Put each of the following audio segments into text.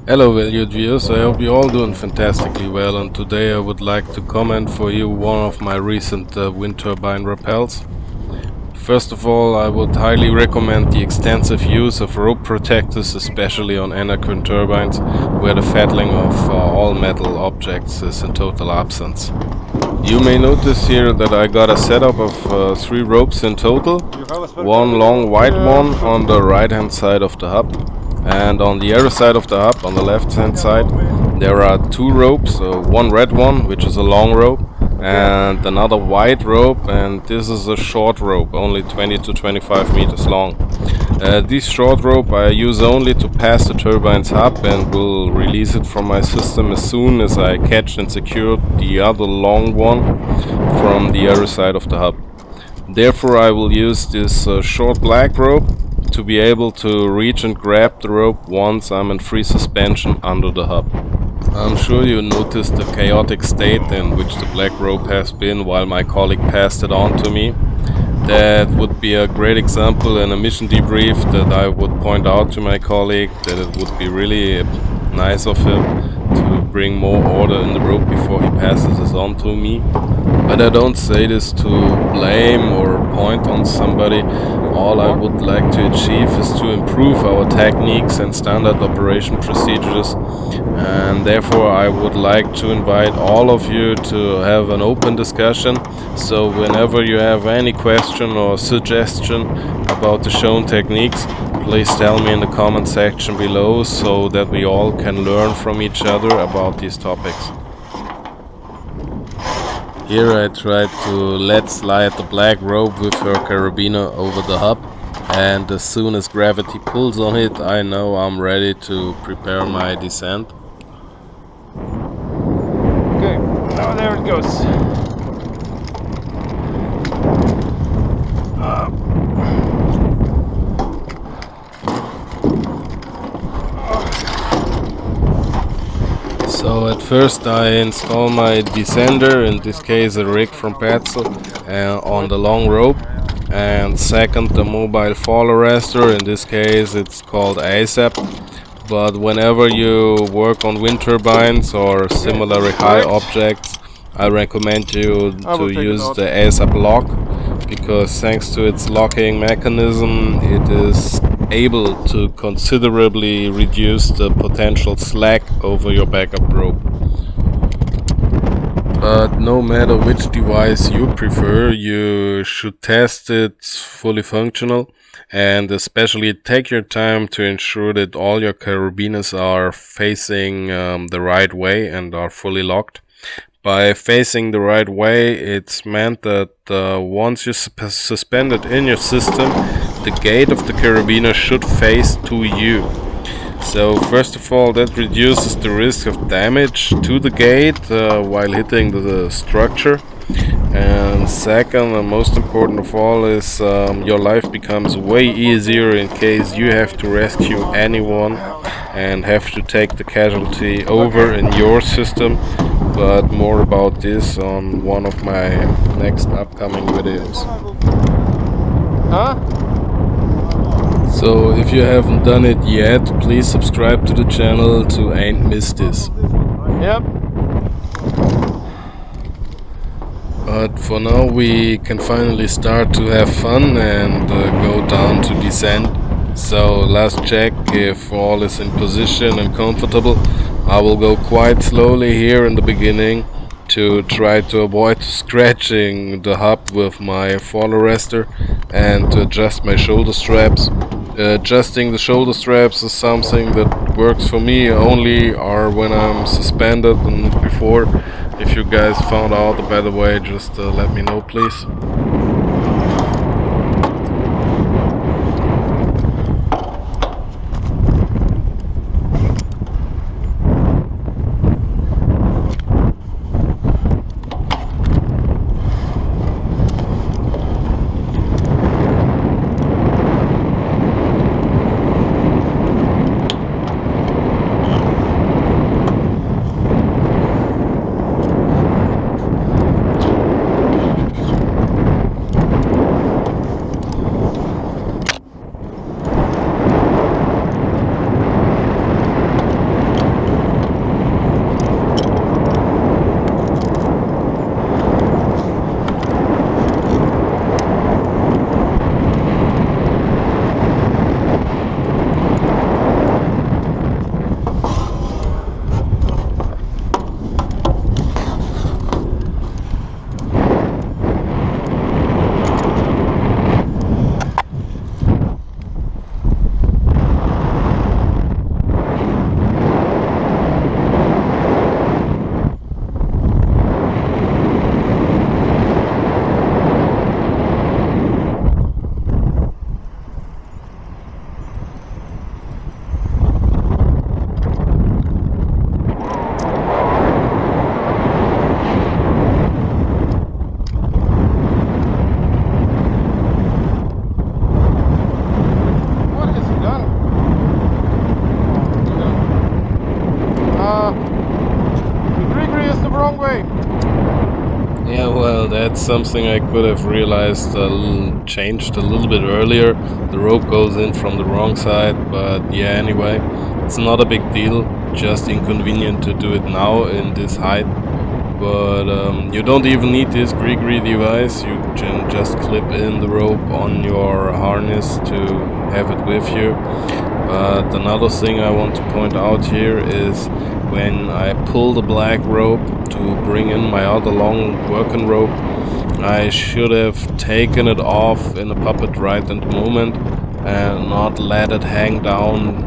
Hello valued viewers, I hope you're all doing fantastically well, and today I would like to comment for you one of my recent wind turbine rappels. First of all, I would highly recommend the extensive use of rope protectors, especially on Enercon turbines, where the fettling of all metal objects is in total absence. You may notice here that I got a setup of 3 ropes in total, one long white one on the right hand side of the hub, and on the other side of the hub, on the left hand side, there are 2 ropes, one red one, which is a long rope, and another white rope, and this is a short rope, only 20 to 25 meters long. This short rope I use only to pass the turbine's hub and will release it from my system as soon as I catch and secure the other long one from the other side of the hub. Therefore I will use this short black rope to be able to reach and grab the rope once I'm in free suspension under the hub. I'm sure you noticed the chaotic state in which the black rope has been while my colleague passed it on to me. That would be a great example in a mission debrief that I would point out to my colleague that it would be really nice of him to bring more order in the rope before he passes this on to me. But I don't say this to blame or point on somebody. All I would like to achieve is to improve our techniques and standard operation procedures, and therefore I would like to invite all of you to have an open discussion. So whenever you have any question or suggestion about the shown techniques, please tell me in the comment section below so that we all can learn from each other about these topics. Here I tried to let slide the black rope with her carabiner over the hub, and as soon as gravity pulls on it, I know I'm ready to prepare my descent. Okay, now there it goes. So at first I install my descender, in this case a rig from Petzl, on the long rope, and second the mobile fall arrestor, in this case it's called ASAP. But whenever you work on wind turbines or similarly high objects, I recommend you to use the ASAP lock, because thanks to its locking mechanism it is able to considerably reduce the potential slack over your backup rope. But no matter which device you prefer, you should test it fully functional, and especially take your time to ensure that all your carabiners are facing the right way and are fully locked. By facing the right way, it's meant that once you suspend it in your system, the gate of the carabiner should face to you. So first of all, that reduces the risk of damage to the gate while hitting the structure. And second, and most important of all, is your life becomes way easier in case you have to rescue anyone and have to take the casualty over in your system. But more about this on one of my next upcoming videos. Huh? So if you haven't done it yet, please subscribe to the channel to ain't miss this. Yep. But for now we can finally start to have fun and go down to descent. So last check if all is in position and comfortable. I will go quite slowly here in the beginning to try to avoid scratching the hub with my fall arrestor and to adjust my shoulder straps. Adjusting the shoulder straps is something that works for me only or when I'm suspended, and before. If you guys found out a better way, just let me know please. Yeah, well, that's something I could have realized, changed a little bit earlier. The rope goes in from the wrong side, but yeah, anyway, it's not a big deal. Just inconvenient to do it now in this height. But you don't even need this Grigri device. You can just clip in the rope on your harness to have it with you. But another thing I want to point out here is when I pull the black rope to bring in my other long working rope, I should have taken it off in a puppet right in the moment and not let it hang down.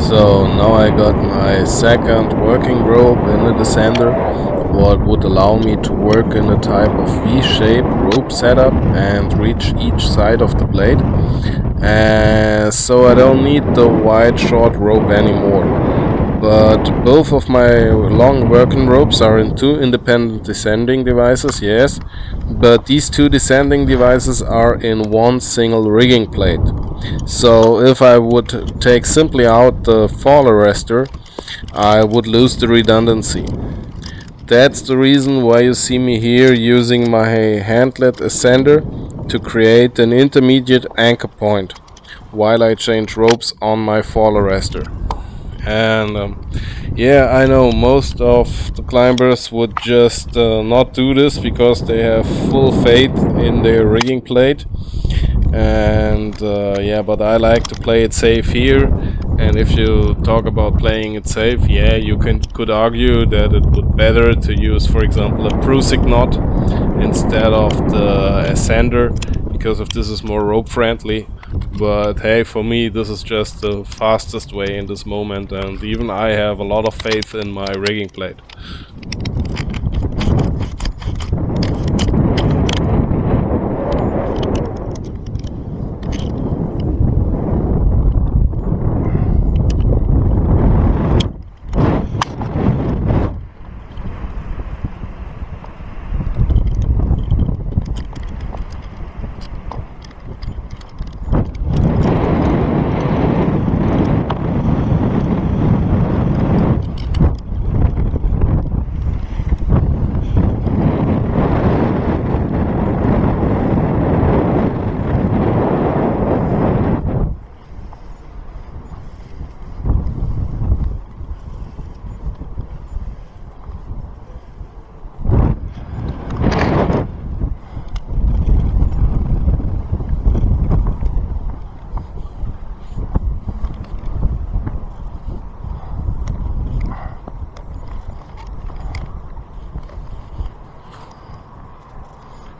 So now I got my second working rope in the descender, what would allow me to work in a type of V-shape rope setup and reach each side of the blade. And so I don't need the wide short rope anymore. But both of my long working ropes are in two independent descending devices, yes, but these two descending devices are in one single rigging plate. So if I would take simply out the fall arrestor, I would lose the redundancy. That's the reason why you see me here using my handlet ascender to create an intermediate anchor point while I change ropes on my fall arrestor. And yeah, I know most of the climbers would just not do this because they have full faith in their rigging plate. And yeah, but I like to play it safe here. And if you talk about playing it safe, yeah, you could argue that it would better to use, for example, a Prusik knot instead of the ascender, because if this is more rope friendly. But hey, for me this is just the fastest way in this moment, and even I have a lot of faith in my rigging plate.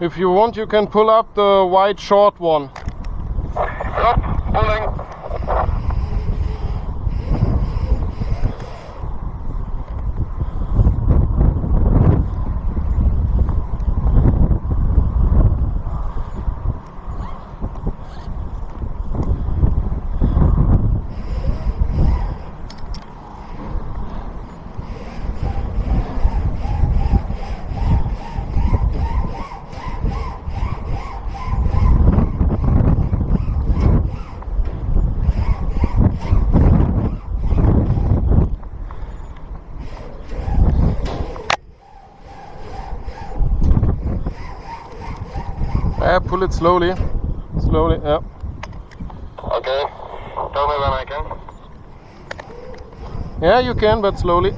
If you want, you can pull up the wide short one. Yep, pulling. Yeah, pull it slowly. Slowly, yeah. Okay, tell me when I can. Yeah, you can, but slowly.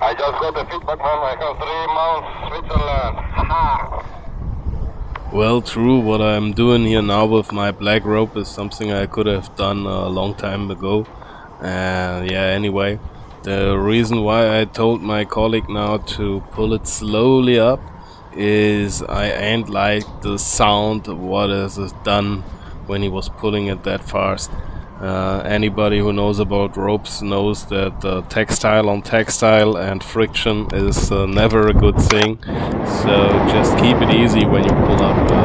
I just got the feedback, man. I have 3 months Switzerland. Haha. Well, true. What I'm doing here now with my black rope is something I could have done a long time ago. And yeah, anyway, the reason why I told my colleague now to pull it slowly up is I ain't like the sound what is done when he was pulling it that fast. Anybody who knows about ropes knows that textile on textile and friction is never a good thing. So just keep it easy when you pull up here.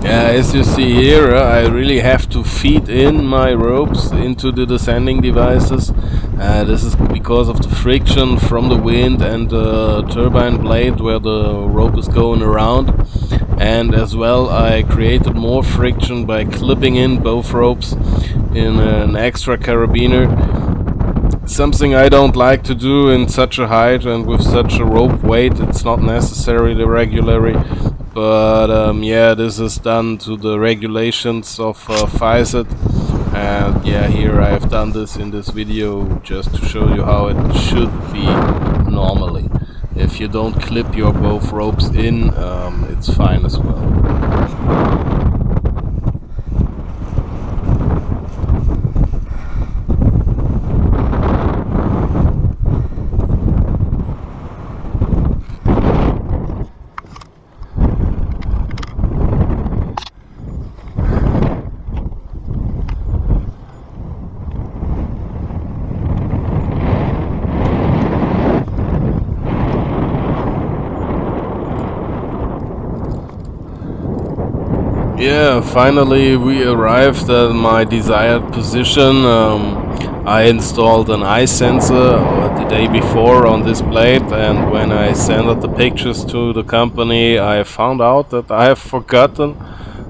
Yeah, as you see here, I really have to feed in my ropes into the descending devices. This is because of the friction from the wind and the turbine blade where the rope is going around. And as well, I created more friction by clipping in both ropes in an extra carabiner. Something I don't like to do in such a height and with such a rope weight. It's not necessarily regularly, but yeah, this is done to the regulations of FISET. And yeah, here I have done this in this video just to show you how it should be normally. If you don't clip your both ropes in, it's fine as well. Yeah, finally we arrived at my desired position. I installed an eye sensor the day before on this blade, and when I sent the pictures to the company, I found out that I have forgotten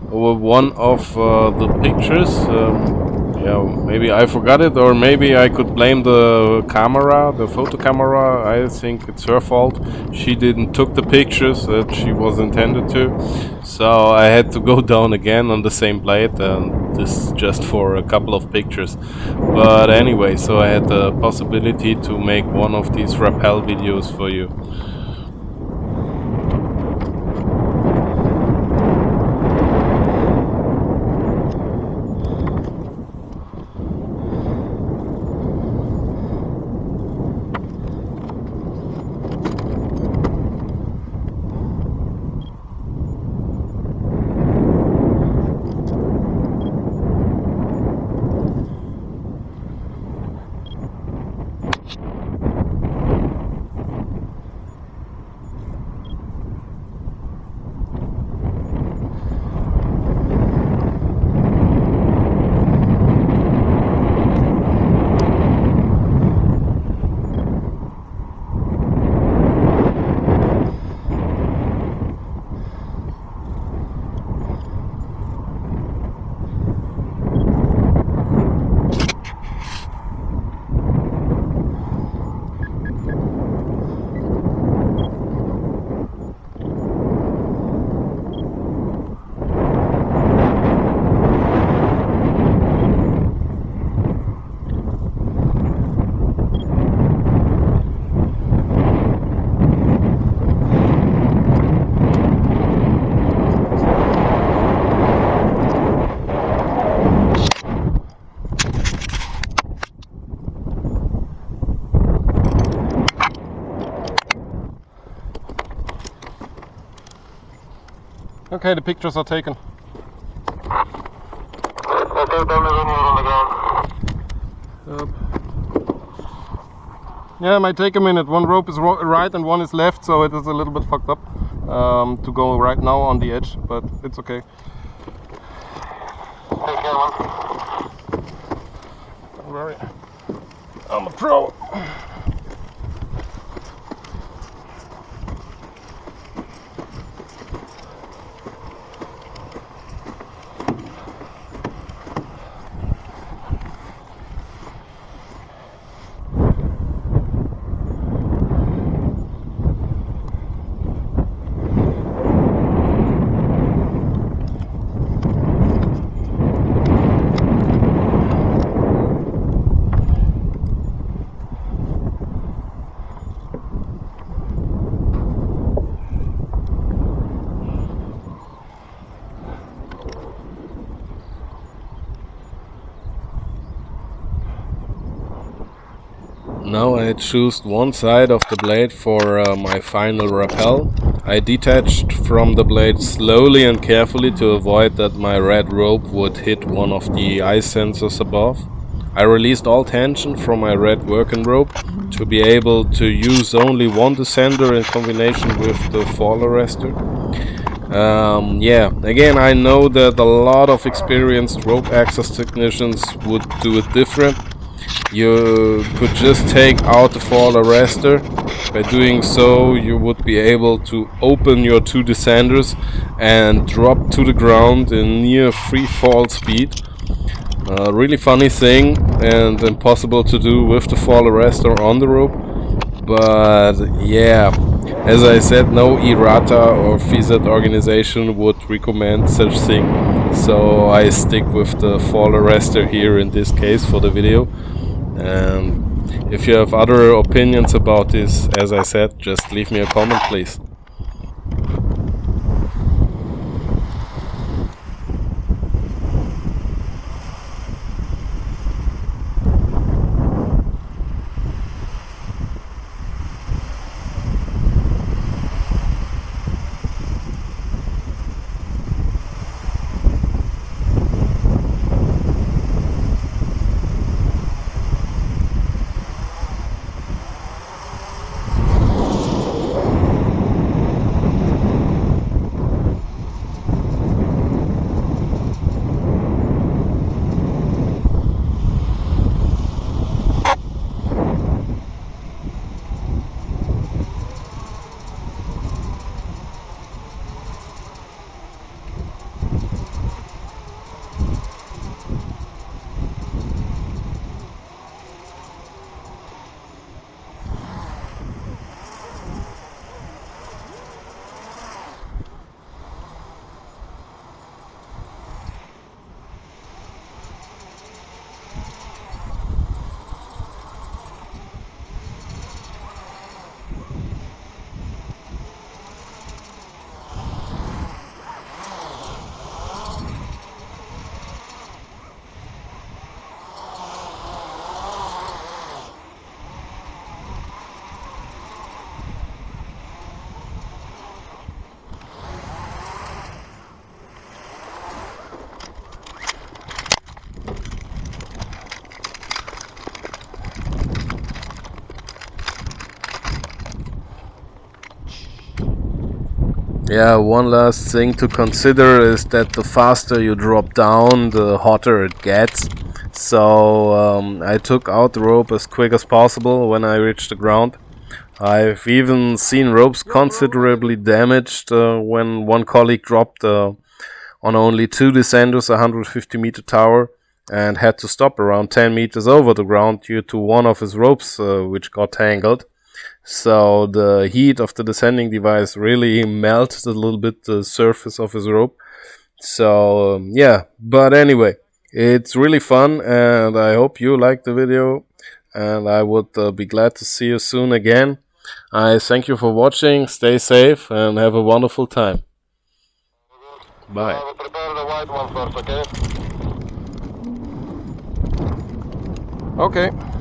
one of the pictures. Yeah, maybe I forgot it, or maybe I could blame the camera, the photo camera. I think it's her fault. She didn't took the pictures that she was intended to, so I had to go down again on the same blade, and this just for a couple of pictures. But anyway, so I had the possibility to make one of these rappel videos for you. Okay, the pictures are taken. Okay, tell me when you're on the ground. Yeah, it might take a minute. One rope is right and one is left, so it is a little bit fucked up to go right now on the edge, but it's okay. Take care, man. Don't worry. I'm a pro. Now I choose one side of the blade for my final rappel. I detached from the blade slowly and carefully to avoid that my red rope would hit one of the ice sensors above. I released all tension from my red working rope to be able to use only one descender in combination with the fall arrestor. Yeah, again, I know that a lot of experienced rope access technicians would do it different. You could just take out the fall arrestor. By doing so, you would be able to open your two descenders and drop to the ground in near free fall speed. Really funny thing and impossible to do with the fall arrestor on the rope. But yeah, as I said, no errata or FISAT organization would recommend such thing. So I stick with the fall arrestor here in this case for the video. And if you have other opinions about this, as I said, just leave me a comment, please. Yeah, one last thing to consider is that the faster you drop down, the hotter it gets. So I took out the rope as quick as possible when I reached the ground. I've even seen ropes considerably damaged when one colleague dropped on only two descenders, a 150-meter tower, and had to stop around 10 meters over the ground due to one of his ropes which got tangled. So the heat of the descending device really melted a little bit the surface of his rope. So yeah, but anyway, it's really fun and I hope you liked the video, and I would be glad to see you soon again. I thank you for watching, stay safe and have a wonderful time. Bye. I will prepare the white one first, okay? Okay.